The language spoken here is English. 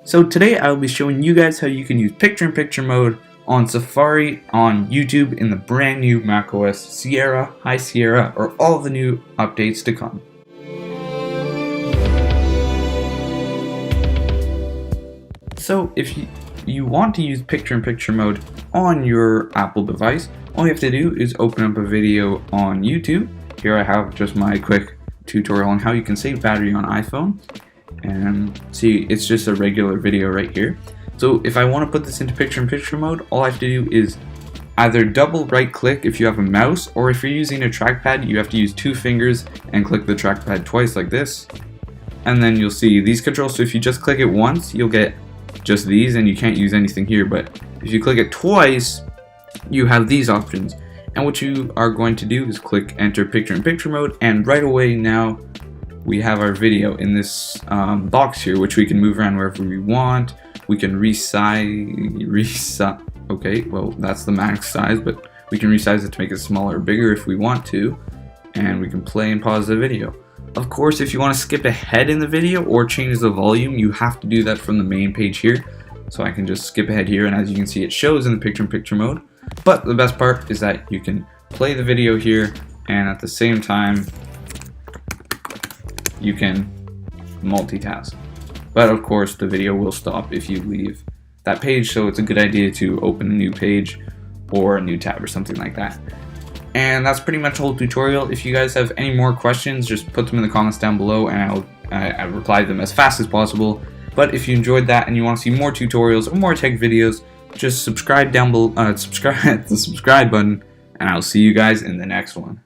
So today I will be showing you guys how you can use picture-in-picture mode on Safari on YouTube in the brand new macOS Sierra, High Sierra, or all the new updates to come. So if you want to use picture-in-picture mode on your Apple device, all you have to do is open up a video on YouTube. Here I have just my quick tutorial on how you can save battery on iPhone. And see, it's just a regular video right here. So if I want to put this into picture-in-picture mode, all I have to do is either double right click if you have a mouse, or if you're using a trackpad, you have to use 2 fingers and click the trackpad twice like this. And then you'll see these controls. So if you just click it once, you'll get just these and you can't use anything here. But if you click it twice, you have these options. And what you are going to do is click enter picture-in-picture mode, and right away now we have our video in this box here, which we can move around wherever we want. We can resize. Okay, well that's the max size, but we can resize it to make it smaller or bigger if we want to, and we can play and pause the video. Of course, if you want to skip ahead in the video or change the volume, you have to do that from the main page here. So I can just skip ahead here, and as you can see, it shows in the picture-in-picture mode. But the best part is that you can play the video here, and at the same time you can multitask. But of course the video will stop if you leave that page, so it's a good idea to open a new page or a new tab or something like that. And that's pretty much the whole tutorial. If you guys have any more questions, just put them in the comments down below and I'll reply to them as fast as possible. But if you enjoyed that and you want to see more tutorials or more tech videos, just subscribe down below, subscribe at the subscribe button, and I'll see you guys in the next one.